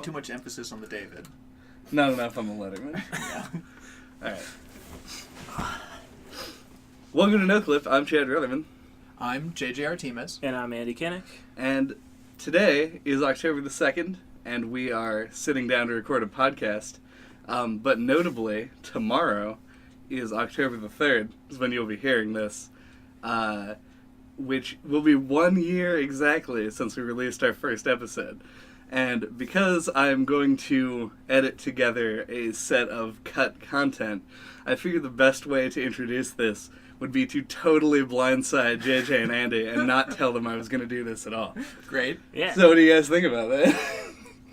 Too much emphasis on the David. Not enough on the Letterman. Yeah. Alright. Welcome to NOCLIP. I'm Chad Rutherman. I'm JJ Artemis. And I'm Andy Kinnick. And today is October the 2nd, and we are sitting down to record a podcast. But notably, tomorrow is October the 3rd, is when you'll be hearing this. Which will be 1 year exactly since we released our first episode. And because I'm going to edit together a set of cut content, I figured the best way to introduce this would be to totally blindside JJ and Andy and not tell them I was going to do this at all. Great. Yeah. So what do you guys think about that?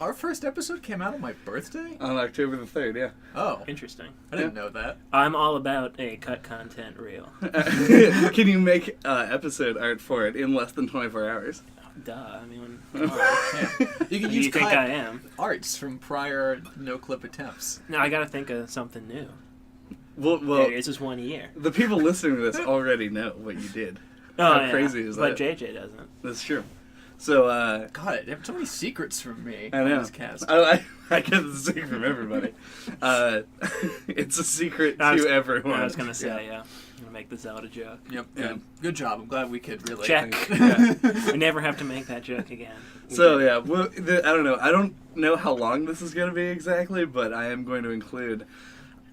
Our first episode came out on my birthday? On October the 3rd, yeah. Oh. Interesting. I didn't know that. I'm all about a cut content reel. Can you make episode art for it in less than 24 hours? Duh. I mean, come on. Yeah. You can Who do use you think I am? arts from prior no-clip attempts. No, I gotta think of something new. Well, Maybe it's just 1 year. the people listening to this already know what you did. Oh, How yeah. crazy is But that? JJ doesn't. That's true. So, God, you have so many secrets from me I know. on this cast. I get the secret from everybody. It's a secret to everyone. I was gonna say, yeah. I'm gonna make this out a joke. Yep. Yeah. Good job. I'm glad we could really... Check. Yeah. We never have to make that joke again. So yeah, well, I don't know. I don't know how long this is going to be exactly, but I am going to include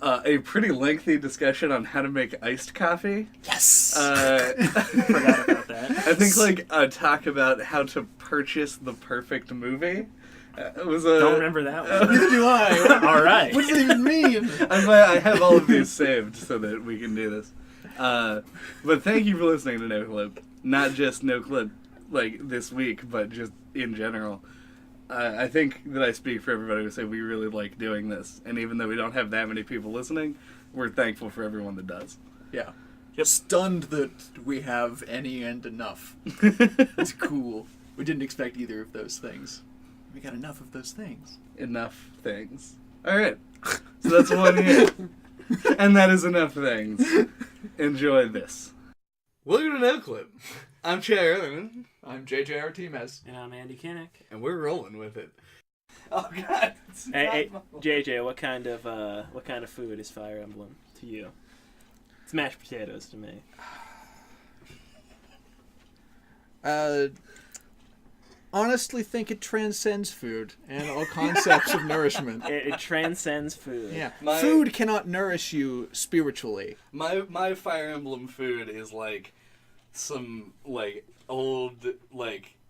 a pretty lengthy discussion on how to make iced coffee. Yes! Forgot about that. I think talk about how to purchase the perfect movie. It was Don't remember that one. Neither do I. All right. What does it even mean? I have all of these saved so that we can do this. But thank you for listening to NoClip. Not just NoClip like this week, but just in general. I think that I speak for everybody to say we really like doing this. And even though we don't have that many people listening, we're thankful for everyone that does. Yeah. Yep. Stunned that we have any and enough. It's cool. We didn't expect either of those things. We got enough of those things. Enough things. Alright. So that's 1 year. And that is enough things. Enjoy this. Welcome to NoClip. I'm Chad Rutherman. I'm JJ Artemis. And I'm Andy Kinnick. And we're rolling with it. Oh God! Hey, JJ, what kind of food is Fire Emblem to you? It's mashed potatoes to me. Honestly think it transcends food and all concepts of nourishment. It transcends food. Yeah. My- Food cannot nourish you spiritually. My Fire Emblem food is some old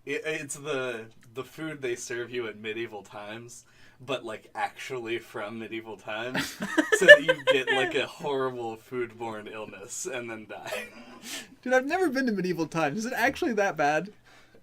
it's the food they serve you at medieval times, but actually from medieval times, so that you get a horrible foodborne illness and then die. Dude, I've never been to medieval times. Is it actually that bad?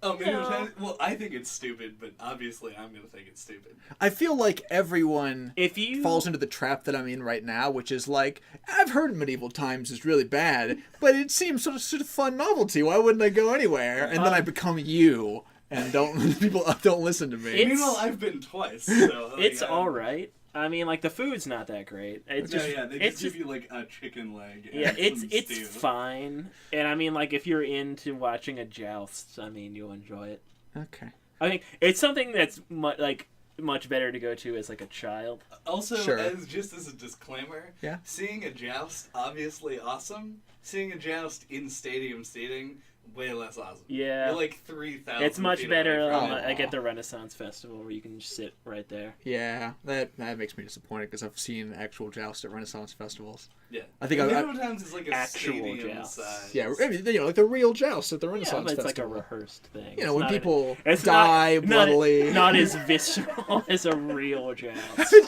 Oh, medieval times? Well, I think it's stupid, but obviously I'm gonna think it's stupid. I feel like everyone If you falls into the trap that I'm in right now, which is I've heard medieval times is really bad, but it seems sort of fun novelty. Why wouldn't I go anywhere? And then I become you, and people don't listen to me. Meanwhile, I've been twice, so it's all right. I mean, the food's not that great. It's just, they just give you a chicken leg. And yeah, it's stew. fine. And I mean, if you're into watching a joust, I mean, you'll enjoy it. Okay. I think it's something that's much better to go to as a child. Also, Sure. just as a disclaimer, Yeah. seeing a joust, obviously awesome. Seeing a joust in stadium seating, way less awesome. Yeah. You're 3,000 It's much feet better away from it. at the Renaissance Festival where you can just sit right there. Yeah, that makes me disappointed because I've seen actual joust at Renaissance festivals. Yeah. I think Medieval times is a Actual stadium joust. size. Yeah, I mean, the real joust at the Yeah, Renaissance but it's festival. a rehearsed thing. You know, when It's not people it's die not, bloodily. Not as visceral as a real joust.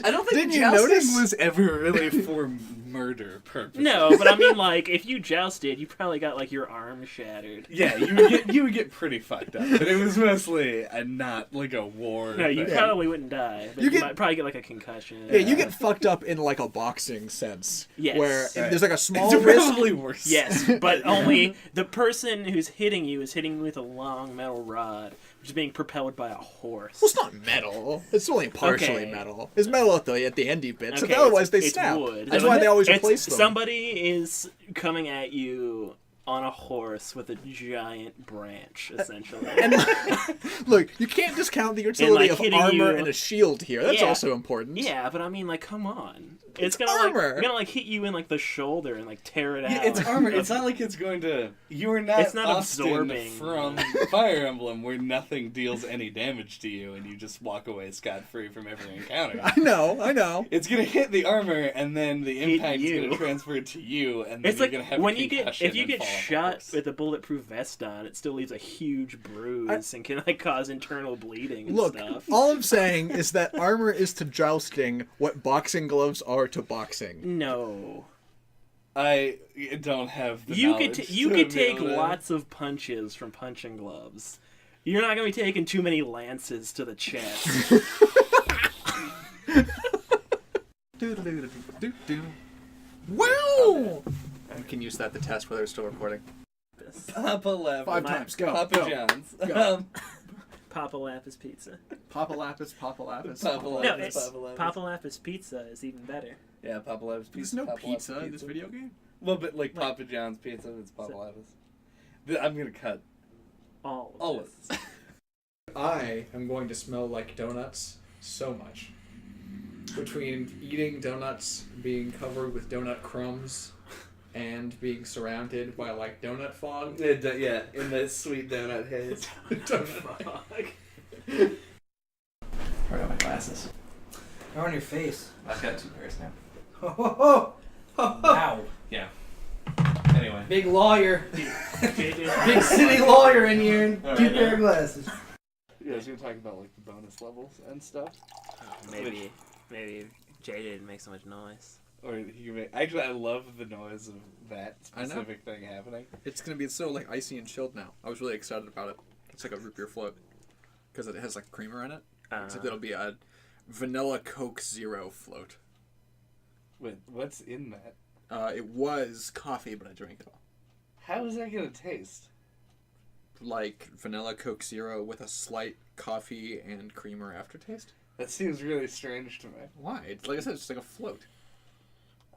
I don't think Didn't you jousting notice? was ever really for murder purposes. No, but I mean, if you jousted, you probably got your arm shattered. Yeah, you would get pretty fucked up, but it was mostly not a war. No, you thing. probably wouldn't die, but You you get- might probably get a concussion. Yeah, you get fucked up in a boxing sense. Yes. Where Right. there's a small It's risk. probably worse. Yes, but only the person who's hitting you is hitting you with a long metal rod, which is being propelled by a horse. Well, it's not metal. It's only partially Okay. metal. It's metal at the endy bits. Okay, Otherwise, they it's snap. wood. That's why they always It's- replace them. Somebody is coming at you on a horse with a giant branch, essentially. And look, you can't discount the utility of armor and a shield here. That's also important. Yeah, but I mean, like, come on. It's gonna armor. gonna hit you in like the shoulder and like tear it out. Yeah, it's armor. It's not like it's going to. You are not. It's not Austin absorbing from Fire Emblem, where nothing deals any damage to you, and you just walk away scot free from every encounter. I know. It's gonna hit the armor, and then the impact is gonna transfer to you, and then it's you're like gonna have when a you if you get shot with with a bulletproof vest on, it still leaves a huge bruise and can like cause internal bleeding and Look, stuff. all I'm saying is that armor is to jousting what boxing gloves are to boxing. No. I don't have the You knowledge could to take be able to- lots of punches from punching gloves. You're not gonna be taking too many lances to the chest. Wow! We can use that to test whether it's still recording. Papa Lapis. 5 times. Go. Papa Go. John's. Go. Papa Lapis pizza. Papa Lapis, Papa Lapis. Papa No, Lapis, it's Papa Lapis. Papa Lapis pizza is even better. Yeah, Papa Lapis pizza. There's no Papa Lapis pizza in this video game. Well, but like Papa John's pizza, it's Papa Lapis. I'm gonna cut All all of of this. this. I am going to smell like donuts so much. Between eating donuts, being covered with donut crumbs, and being surrounded by like donut fog. Yeah, in that sweet donut haze. Fuck. I got my glasses. They're on your face. I've got 2 pairs now. Wow. Yeah. Anyway. Big lawyer. JJ. Big city lawyer in here. All 2 right, pair of glasses. Yeah, so you're talking about like the bonus levels and stuff, Maybe Jay didn't make so much noise. or you may actually. I love the noise of that I know. specific thing happening. It's gonna be so like icy and chilled now. I was really excited about it. It's like a root beer float because it has like creamer in it. Except it'll be a vanilla Coke Zero float. Wait, what's in that? It was coffee, but I drank it all. How is that gonna taste? Like vanilla Coke Zero with a slight coffee and creamer aftertaste. That seems really strange to me. Why? It's like I said, it's just like a float.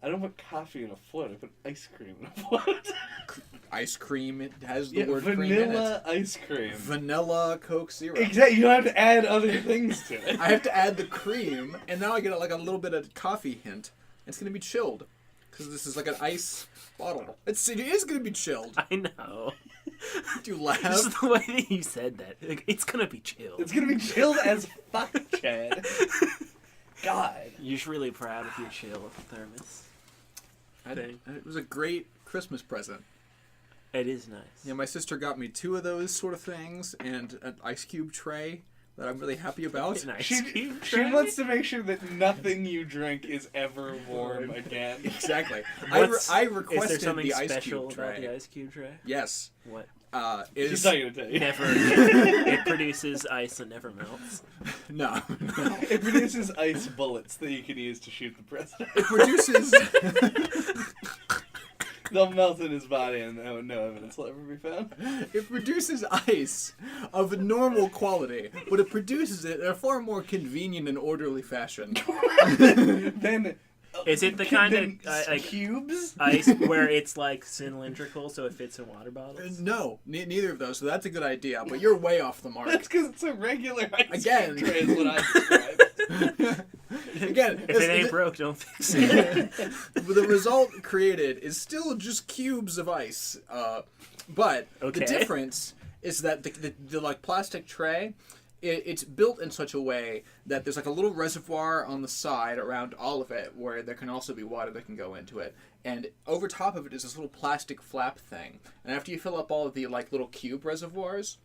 I don't put coffee in a float. I put ice cream in a float. Ice cream. It has the word cream in vanilla it. ice cream. Vanilla Coke Zero. Exactly. You don't have to add other things to it. I have to add the cream, and now I get like a little bit of coffee hint. It's gonna be chilled because this is like an ice bottle. It is gonna be chilled. I know. Do you laugh? Just the way that you said that. Like, it's gonna be chilled. It's gonna be chilled as fuck, Chad. God. You're just really proud of your chill Thermos. It was a great Christmas present. It is nice. Yeah, my sister got me 2 of those sort of things and an ice cube tray that I'm really happy about. An ice She cube she tray? wants to make sure that nothing you drink is ever warm again. Exactly. I Is there requested something the ice special cube about tray. the ice cube tray? Yes. What? She's not gonna tell you. Never. It produces ice that never melts. No. It produces ice bullets that you can use to shoot the president. It produces. They'll melt in his body and no evidence will ever be found. It produces ice of normal quality, but it produces it in a far more convenient and orderly fashion. Then Is it the kind of like cubes? ice where it's like cylindrical so it fits in water bottles? No, neither of those. So that's a good idea, but you're way off the mark. That's because it's a regular ice Again. cube tray is what I described. Again, If it ain't broke, don't fix it. the result created is still just cubes of ice. But Okay. the difference is that the like plastic tray, it's built in such a way that there's like a little reservoir on the side around all of it where there can also be water that can go into it. And over top of it is this little plastic flap thing. And after you fill up all of the like little cube reservoirs,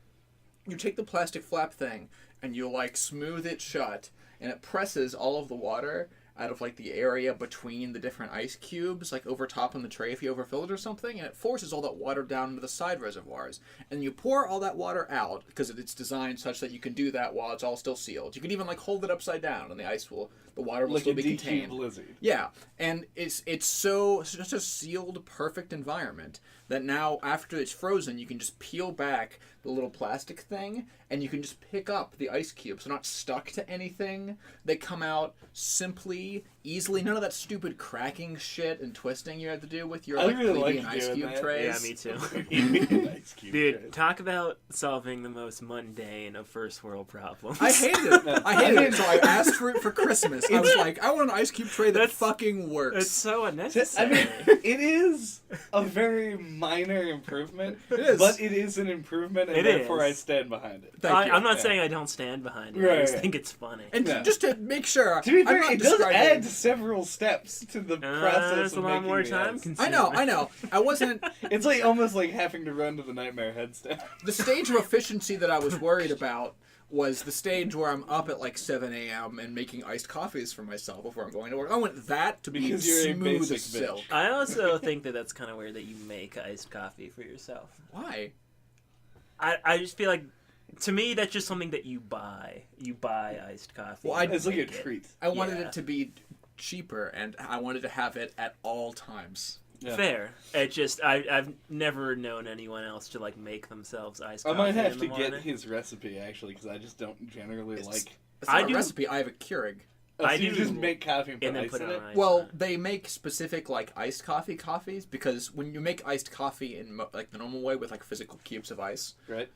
you take the plastic flap thing and you like smooth it shut, and it presses all of the water out of like the area between the different ice cubes, like over top on the tray if you overfill it or something, and it forces all that water down into the side reservoirs. And you pour all that water out because it's designed such that you can do that while it's all still sealed. You can even like hold it upside down, and the water will Like still a be DQ contained. blizzard. Yeah, and it's such a sealed, perfect environment that now after it's frozen, you can just peel back the little plastic thing, and you can just pick up the ice cubes. They're not stuck to anything. They come out simply really easily. None of that stupid cracking shit and twisting you have to do with your I really plebeian like ice doing cube that. trays. Yeah, me too. Ice cube Dude, trays. talk about solving the most mundane of first world problems. I hated it. I hated it, so I asked for it for Christmas. I was like, I want an ice cube tray that That's- fucking works. It's so I unnecessary. mean, it is a very minor improvement, It is. but it is an improvement, and It therefore is. I stand behind it. Thank you. I'm not Yeah. saying I don't stand behind it. Right, I just right. think it's funny. And Yeah. just to make sure, To be I'm fair, not it does describing- add several steps to the process It's a of lot making more the time ice. consuming. I know. I wasn't. It's like almost like having to run to the Nightmare Headstone. The stage of efficiency that I was worried about was the stage where I'm up at like 7 a.m. and making iced coffees for myself before I'm going to work. I want that to be Because you're a smooth basic as silk. bitch. I also think that that's kind of weird that you make iced coffee for yourself. Why? I just feel like, to me, that's just something that you buy. You buy iced coffee. Well, and It's like a make it. treat. I wanted Yeah. it to be cheaper, and I wanted to have it at all times. Yeah. Fair. It just I've never known anyone else to like make themselves iced I coffee. might have in to the get morning. his recipe actually, because I just don't generally It's- like. It's not I a do- recipe. I have a Keurig. Oh, I so you do- just make coffee and put and then ice put in it it. on ice. Well, they make specific like iced coffees because when you make iced coffee in like the normal way with like physical cubes of ice, Right?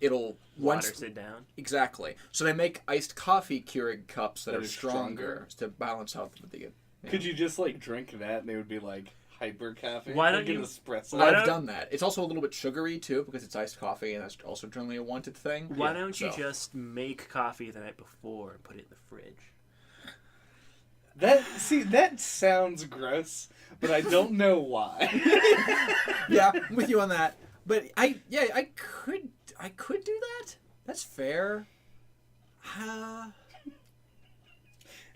it'll Waters it down. exactly. So they make iced coffee Keurig cups that That are are stronger to balance out the. Yeah. Could you just like drink that and it would be like hyper coffee? Why like don't an you- espresso? Why I've don't- done that. It's also a little bit sugary too because it's iced coffee, and that's also generally a wanted thing. Why don't you so. just make coffee the night before and put it in the fridge? That sounds gross, but I don't know why. Yeah, I'm with you on that. But I could do that. That's fair.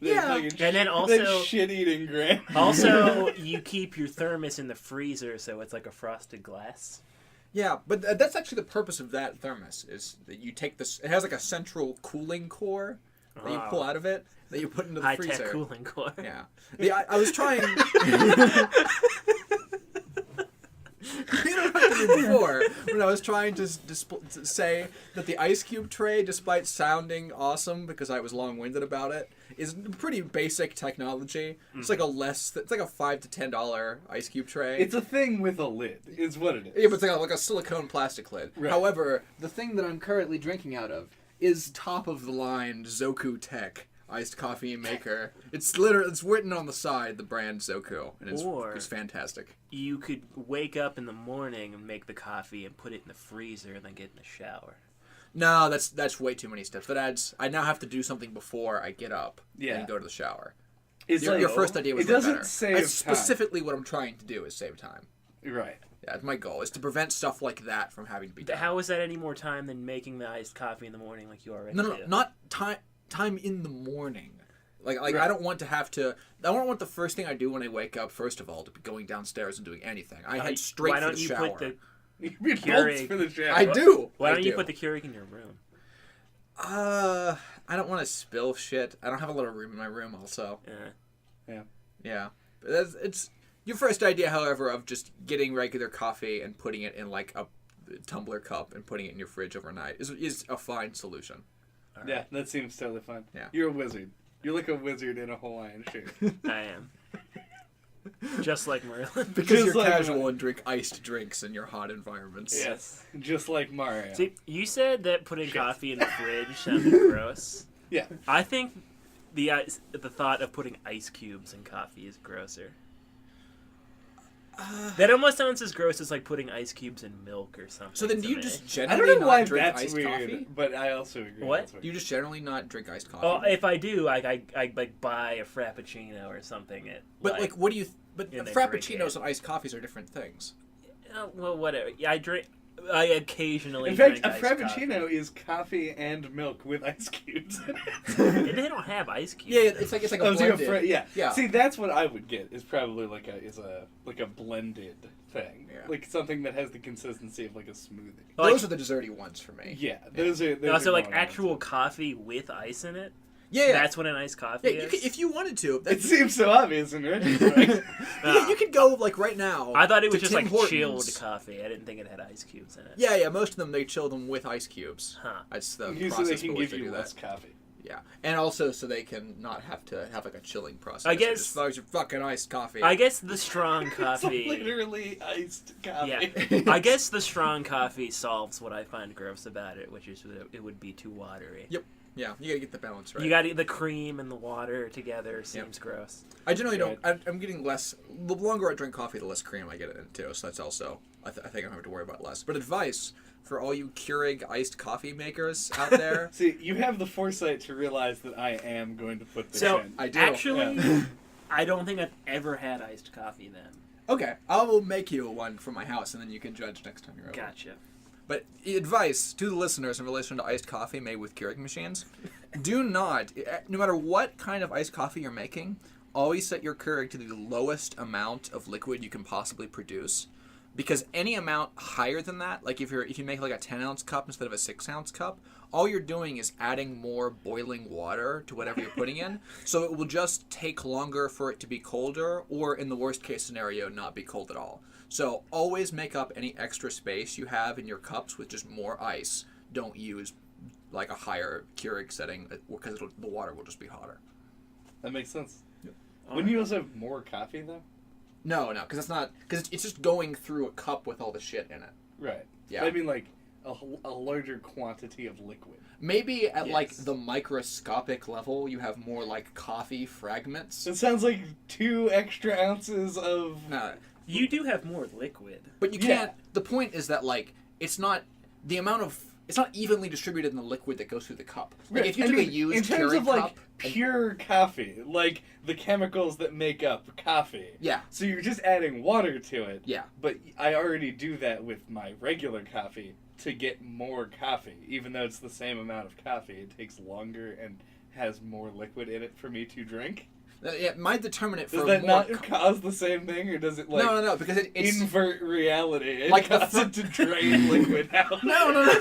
Yeah. And then that also- shit-eating grand. Also, you keep your thermos in the freezer, so it's like a frosted glass. Yeah, but that's actually the purpose of that thermos is that you take this. It has like a central cooling core that you pull out of it that you put into the High-tech freezer. cooling core. Yeah. I was trying. You know what I did before when I was trying to to say that the ice cube tray, despite sounding awesome because I was long-winded about it, is pretty basic technology. It's like it's like a $5 to $10 ice cube tray. It's a thing with a lid, is what it is. Yeah, but it's like a silicone plastic lid. Right. However, the thing that I'm currently drinking out of is top of the line Zoku Tech iced coffee maker. It's written on the side the brand Zoku, and it's fantastic. You could wake up in the morning and make the coffee and put it in the freezer and then get in the shower. No, that's way too many steps. I now have to do something before I get up Yeah. and go to the shower. It's Your first idea was it doesn't better. save That's time. specifically what I'm trying to do is save time. Right. Yeah, that's my goal is to prevent stuff like that from having to be done. How is that any more time than making the iced coffee in the morning like you already No, do? not time in the morning. Like Right. I don't want to have to. I don't want the first thing I do when I wake up. First of all, to be going downstairs and doing anything. I head straight Why for don't the you shower. put the You bolts Keurig. for the shower. I do. Why I don't you do. put the Keurig in your room? I don't want to spill shit. I don't have a lot of room in my room. Also, yeah. But it's your first idea, however, of just getting regular coffee and putting it in like a tumbler cup and putting it in your fridge overnight is a fine solution. Yeah, that seems totally fine. Yeah. You're a wizard. You're like a wizard in a Hawaiian shirt. I am. Just like Merlin. Because Just you're like casual that. and drink iced drinks in your hot environments. Yes. Just like Mario. See, you said that putting coffee in the fridge sounded gross. Yeah. I think the thought of putting ice cubes in coffee is grosser. That almost sounds as gross as like putting ice cubes in milk or something. So then, to do you me. just I generally don't know why not drink that's iced weird, coffee? but I also agree. What? That's weird. Do you just generally not drink iced coffee? Oh, if I do, I like buy a frappuccino or something. But like, what do you? But Yeah, they frappuccinos drink it. and iced coffees are different things. well, whatever. Yeah, I occasionally. In fact, drink a iced frappuccino coffee. is coffee and milk with ice cubes. They don't have ice cubes. Yeah, it's like a Oh, it's like a blended. yeah. Yeah. See, that's what I would get. Is probably like a blended thing, Yeah. like something that has the consistency of like a smoothie. Like- Those are the desserty ones for me. Yeah, those are. Those Also, are like more actual ones. coffee with ice in it. Yeah, That's what an iced coffee yeah. is. If you wanted to, It that's, seems so obvious in retrospect. you could go like right now. I thought it was to just Tim like Hortons. chilled coffee. I didn't think it had ice cubes in it. Yeah, most of them they chill them with ice cubes. Huh. That's the Usually they process can for which give they you do less that. coffee. Yeah, and also so they can not have to have like a chilling process. I guess- as long as your fucking iced coffee. I guess the strong It's coffee. literally iced coffee. Yeah, I guess the strong coffee solves what I find gross about it, which is that it would be too watery. Yep. Yeah, you gotta get the balance right. You got the cream and the water together. Seems gross. I generally don't. I'm getting less. The longer I drink coffee, the less cream I get in it too. So that's also. I think I don't have to worry about less. But advice for all you Keurig iced coffee makers out there. See, you have the foresight to realize that I am going to put this So in. I do. actually, I don't think I've ever had iced coffee then. Okay, I will make you one from my house, and then you can judge next time you're over. Gotcha. But advice to the listeners in relation to iced coffee made with Keurig machines: do not, no matter what kind of iced coffee you're making, always set your Keurig to the lowest amount of liquid you can possibly produce. Because any amount higher than that, like if you make like a 10-ounce cup instead of a 6-ounce cup, all you're doing is adding more boiling water to whatever you're putting in. So it will just take longer for it to be colder, or in the worst case scenario, not be cold at all. So always make up any extra space you have in your cups with just more ice. Don't use like a higher Keurig setting because the water will just be hotter. That makes sense. Yep. Wouldn't you also have more coffee, though? No, because it's just going through a cup with all the shit in it. Right. Yeah. I mean, like, a larger quantity of liquid. Maybe at like Yes. the microscopic level, you have more like coffee fragments. It sounds like 2 extra ounces of... No, You do have more liquid. but you Yeah. can't. The point is that like it's not the amount of. It's not evenly distributed in the liquid that goes through the cup. Like if you took a used in terms Keurig of, like, cup, and- pure coffee, like the chemicals that make up coffee. yeah, So you're just adding water to it. yeah, But I already do that with my regular coffee to get more coffee. Even though it's the same amount of coffee, it takes longer and has more liquid in it for me to drink. It might determine it for Does that more. not cause the same thing, or does it, like, no, because it's invert reality? It Like the causes it to drain liquid out. no.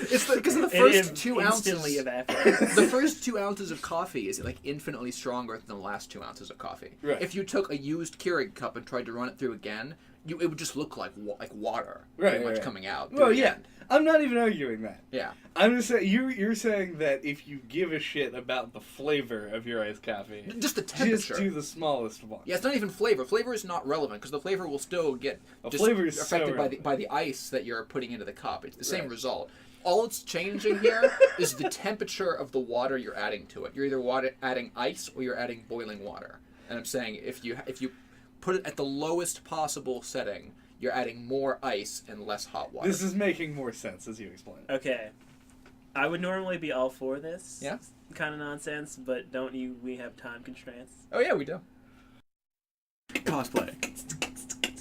It's because the first 2 instantly ounces. evaporates. The first 2 ounces of coffee is like infinitely stronger than the last 2 ounces of coffee. Right. If you took a used Keurig cup and tried to run it through again, it would just look like water, Right, pretty much right. coming out. Well, through the yeah. end. I'm not even arguing that. Yeah. I'm just saying you're saying that if you give a shit about the flavor of your iced coffee, Just the just temperature. do the smallest one. Yeah, it's not even flavor. Flavor is not relevant because the flavor will still get Flavor is so affected relevant. by the ice that you're putting into the cup. It's the same Right. result. All it's changing here is the temperature of the water you're adding to it. You're either adding ice or you're adding boiling water. And I'm saying if you put it at the lowest possible setting, you're adding more ice and less hot water. This is making more sense as you explain it. Okay. I would normally be all for this Yeah? kind of nonsense, but don't you? We have time constraints. Oh yeah, we do. Cosplay.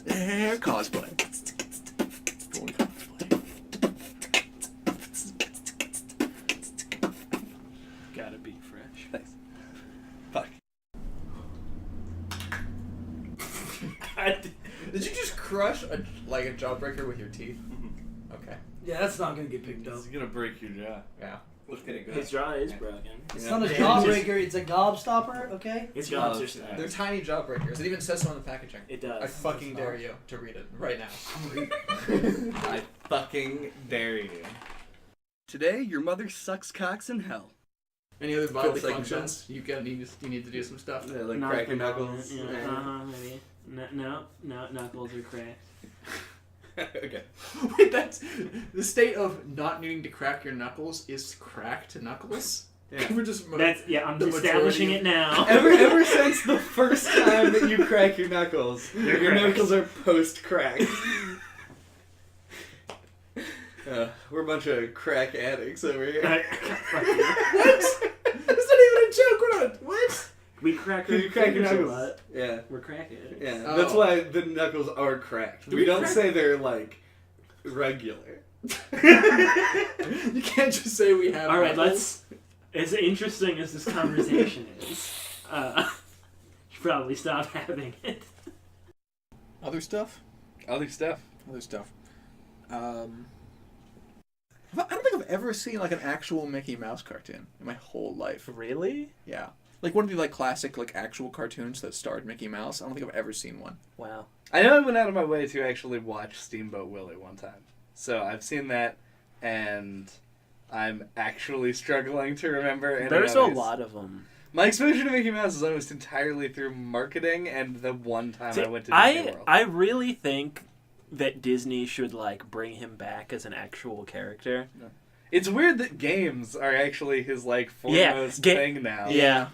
Hair cosplay. Gotta be fresh. Thanks. Fuck. Did you just crush a jawbreaker with your teeth? Okay. Yeah, that's not gonna get picked up. It's gonna break your jaw. Yeah. Look at it. His jaw is broken. It's Yeah. not a Yeah, jawbreaker, it's a gobstopper, okay? His No, jobs are it's- snapped. They're tiny jawbreakers. It even says so on the packaging. It does. I fucking dare you to read it right now. I fucking dare you. Today, your mother sucks cocks in hell. Any other bodily Cool, functions? You need to do some stuff. Yeah, like Not crack your the moment, knuckles. Yeah, maybe. No, knuckles are cracked. Okay. Wait, that's the state of not needing to crack your knuckles is cracked knuckles. Yeah. We're just I'm the establishing majority- it now. Ever since the first time that you crack your knuckles, They're your cracked. knuckles are post-crack. We're a bunch of crack addicts over here. Fuck you. What? That's not even a joke. We're not. What? We crack our You crack your fingers a knuckles. lot. Yeah. We're crackheads. Yeah. Oh. That's why the knuckles are cracked. Do We we don't crack- say they're, like, regular. You can't just say we have. All right, knuckles. let's. As interesting as this conversation is, should probably stop having it. Other stuff. Other stuff. Other stuff. I don't think I've ever seen like an actual Mickey Mouse cartoon in my whole life. Really? Yeah. Like one of the like classic like actual cartoons that starred Mickey Mouse. I don't think I've ever seen one. Wow. I know I went out of my way to actually watch Steamboat Willie one time. So I've seen that, and I'm actually struggling to remember any There's a others. lot of them. My exposure to Mickey Mouse is almost entirely through marketing and the one time See, I went to Disney World. I really think that Disney should like bring him back as an actual character. It's weird that games are actually his like foremost thing now. Yeah.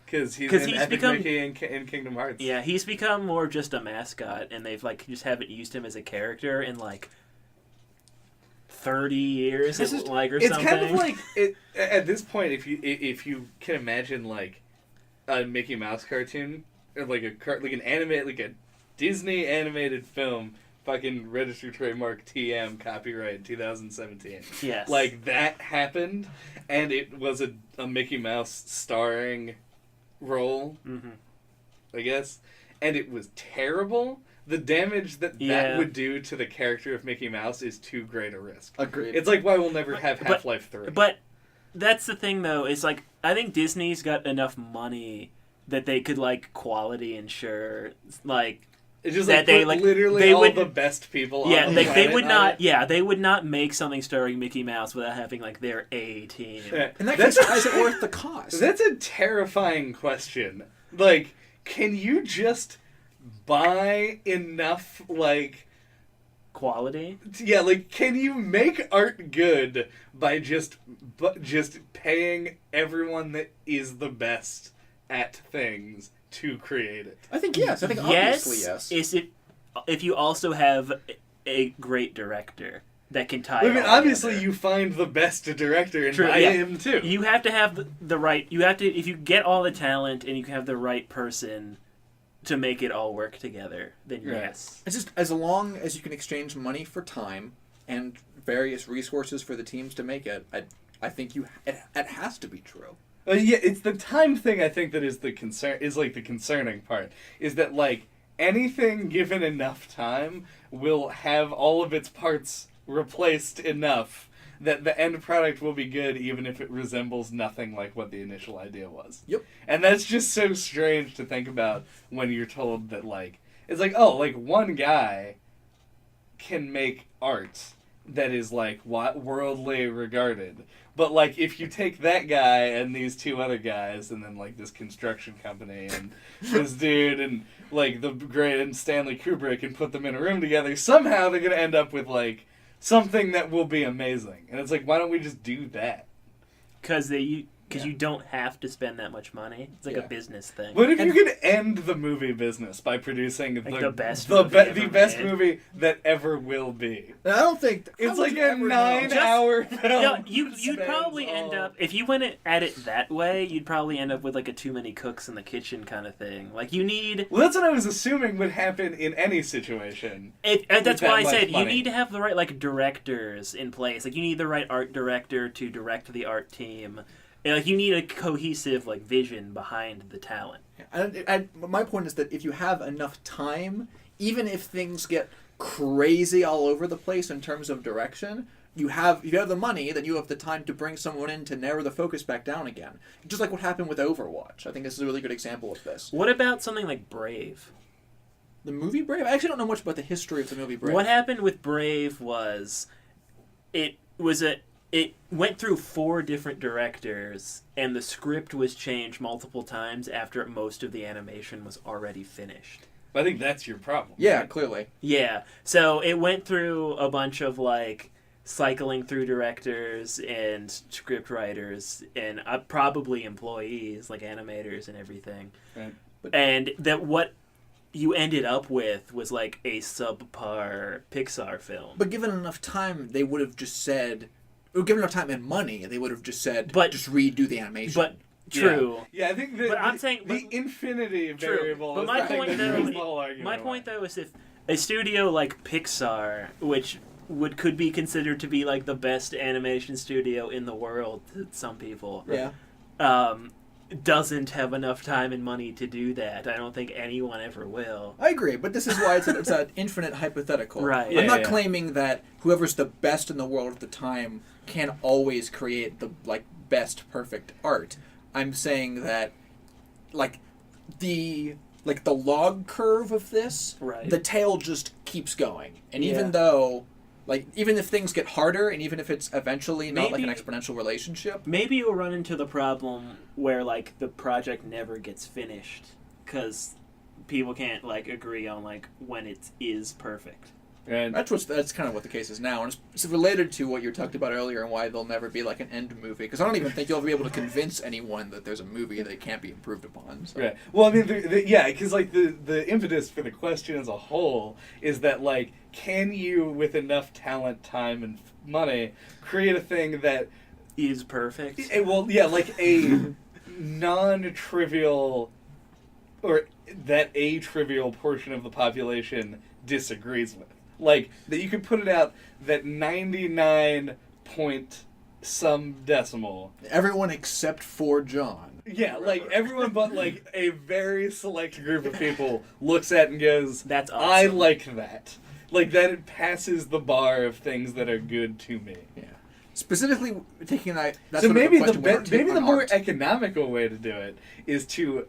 Because he's Epic become Mickey in Kingdom Hearts. Yeah, he's become more just a mascot, and they've like just haven't used him as a character in like 30 years, or something. It's kind of like at this point, if you can imagine like a Mickey Mouse cartoon or like a Disney animated film, fucking registered trademark TM copyright 2017. Yes, like that happened, and it was a Mickey Mouse starring role, I guess, and it was terrible. The damage that would do to the character of Mickey Mouse is too great a risk. Agreed. It's like why we'll never have Half-Life 3. But that's the thing, though. It's like I think Disney's got enough money that they could like quality ensure, like it's just that like they literally all the best people. Yeah, on the they would not. it. Yeah, they would not make something starring Mickey Mouse without having like their A team. Yeah. In that case, is it worth the cost? That's a terrifying question. Like, can you just buy enough like Quality? Yeah, like can you make art good by just paying everyone that is the best at things to create it? I think yes. I think obviously yes. Is it if you also have a great director that can tie? I mean, it all obviously together. you find the best director and True, buy yeah. him too. You have to have the right. You have to if you get all the talent and you have the right person to make it all work together. Then yes, it's just as long as you can exchange money for time and various resources for the teams to make it. I think it has to be true. Yeah, it's the time thing I think that is the concerning part. Is that like anything given enough time will have all of its parts replaced enough that the end product will be good even if it resembles nothing like what the initial idea was. Yep. And that's just so strange to think about when you're told that like it's like, oh, like one guy can make art that is like worldly regarded. But like if you take that guy and these two other guys and then like this construction company and this dude and like the great and Stanley Kubrick and put them in a room together, somehow they're gonna end up with like something that will be amazing. And it's like, why don't we just do that? because you don't have to spend that much money. It's like a business thing. What if you could end the movie business by producing Like the best the movie ever best made? movie that ever will be? And I don't think It's how like would you a ever know? 9-hour film. No, that you'd spans probably end all- up if you went at it that way. You'd probably end up with like a too many cooks in the kitchen kind of thing. Like you need. Well, that's what I was assuming would happen in any situation. That's that why I much said you money. need to have the right like directors in place. Like you need the right art director to direct the art team. And, like you need a cohesive like vision behind the talent. And my point is that if you have enough time, even if things get crazy all over the place in terms of direction, you have the money, then you have the time to bring someone in to narrow the focus back down again. Just like what happened with Overwatch. I think this is a really good example of this. What about something like Brave? The movie Brave? I actually don't know much about the history of the movie Brave. What happened with Brave was it went through 4 different directors, and the script was changed multiple times after most of the animation was already finished. I think that's your problem. Yeah, right? clearly. Yeah, so it went through a bunch of like cycling through directors and script writers and probably employees like animators and everything. Right. And that what you ended up with was like a subpar Pixar film. But given enough time, they would have just said, or given enough time and money, they would have just said, just redo the animation. But true. Yeah, I think But I'm saying the infinity True. variable But is my the thing point, that though, throws the whole argument my away. point though is if a studio like Pixar, which could be considered to be like the best animation studio in the world to some people, doesn't have enough time and money to do that, I don't think anyone ever will. I agree, but this is why it's an infinite hypothetical. Right. I'm not Yeah. claiming that whoever's the best in the world at the time can always create the best perfect art. I'm saying that the log curve of this, Right. the tail just keeps going. And Yeah. even though Like, even if things get harder, and even if it's eventually not like an Maybe- exponential relationship. Maybe you'll run into the problem where, like, the project never gets finished because people can't, like, agree on, like, when it is perfect. And That's kind of what the case is now, and it's related to what you talked about earlier and why there'll never be like an end movie. Because I don't even think you'll be able to convince anyone that there's a movie that can't be improved upon. So. right. Well, I mean, because like the impetus for the question as a whole is that like, can you, with enough talent, time, and money, create a thing that Is perfect. like a non-trivial or that a trivial portion of the population disagrees with. Like, that you could put it out that 99 point some decimal. Everyone except for John. Yeah, like, everyone but, like, a very select group of people looks at and goes, That's awesome. I like that. Like, that it passes the bar of things that are good to me. Yeah. Specifically, taking that. That's So sort of maybe a question maybe the on more art. economical way to do it is to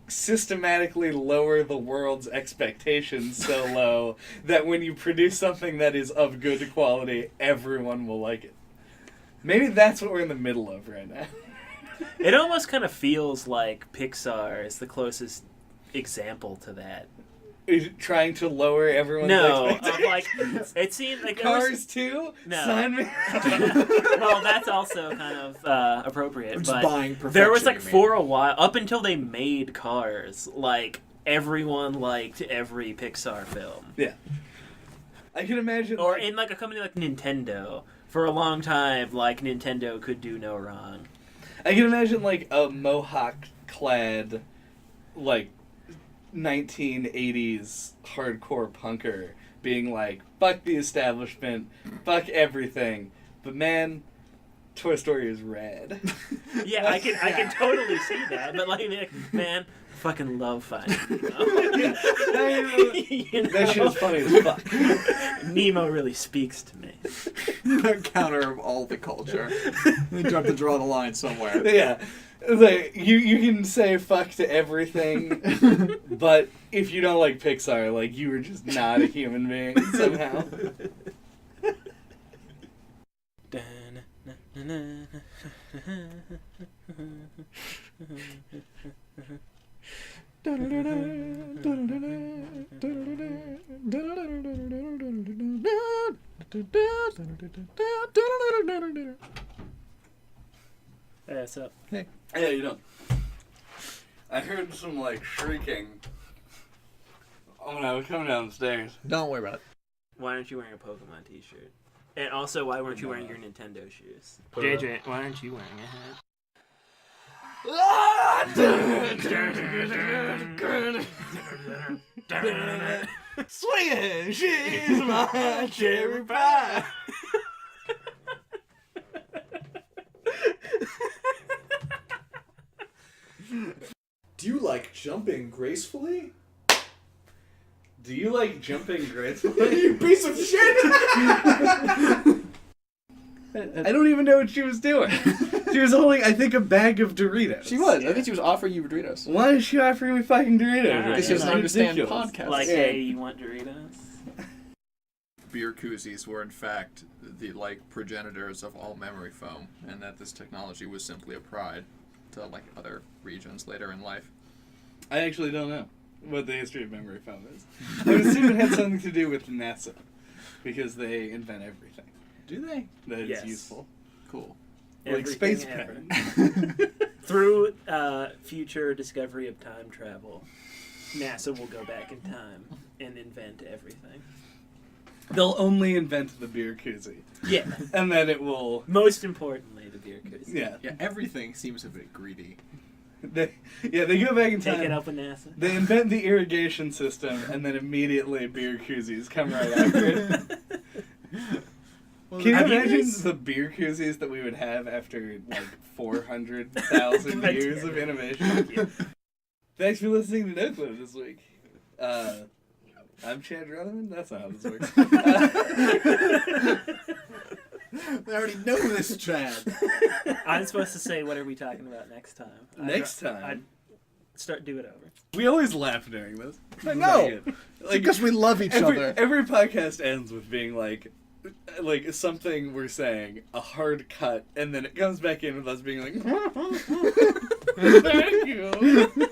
systematically lower the world's expectations so low that when you produce something that is of good quality, everyone will like it. Maybe that's what we're in the middle of right now. It almost kind of feels like Pixar is the closest example to that. Is it trying to lower everyone's No, expectations? like it seemed like there was- Cars 2? No. Sign me. well, that's also kind of appropriate. I'm just But buying perfection, there was like you mean. for a while, up until they made Cars, like everyone liked every Pixar film. Yeah. I can imagine. Or like, in like a company like Nintendo, for a long time, like Nintendo could do no wrong. I can imagine like a mohawk-clad, like 1980s hardcore punker being like, "Fuck the establishment, fuck everything." But man, Toy Story is rad. Yeah, I can totally see that. But like, man, fucking love Finding Nemo. You know? That shit is funny as fuck. Nemo really speaks to me. The counter of all the culture. You have to draw the line somewhere. Yeah. Like, you can say fuck to everything, but if you don't like Pixar, like, you are just not a human being somehow. Yeah, what's up? Hey. Yeah, you don't. I heard some, like, shrieking when I was coming down the stairs. Don't worry about it. Why aren't you wearing a Pokemon t-shirt? And also, why weren't you wearing your Nintendo shoes? Put it JJ, why aren't you wearing a hat? Swinging, she's my cherry pie. Do you like jumping gracefully? Do you like jumping gracefully? You piece of shit! I don't even know what she was doing. She was holding, I think, a bag of Doritos. She was. I think she was offering you Doritos. Why is she offering me fucking Doritos? Yeah, right Because she now? doesn't understand Ridiculous. podcasts. Like, Yeah. hey, you want Doritos? Beer koozies were in fact the progenitors of all memory foam, and that this technology was simply a pride to other regions later in life. I actually don't know what the history of memory foam is. I would assume it had something to do with NASA, because they invent everything Do they? that is Yes. useful. Cool. Like Everything space ever. pen. Through future discovery of time travel, NASA will go back in time and invent everything. They'll only invent the beer koozie. Yeah. And then it will... Most importantly, the beer koozie. Yeah. Yeah, everything seems a bit greedy. They go back in time. Take it up with NASA. They invent the irrigation system, and then immediately beer koozies come right after it. Can you Have you imagine guys- the beer koozies that we would have after 400,000 years of innovation? Yeah. Thanks for listening to NOCLIP this week. I'm Chad Rutherman. That's not how this works. I already know this, Chad. I'm supposed to say, what are we talking about next time? Next time? Do it over. We always laugh during this. I know. Like, Because we love each other. every podcast ends with being like, like something we're saying, a hard cut, and then it comes back in with us being like, thank you.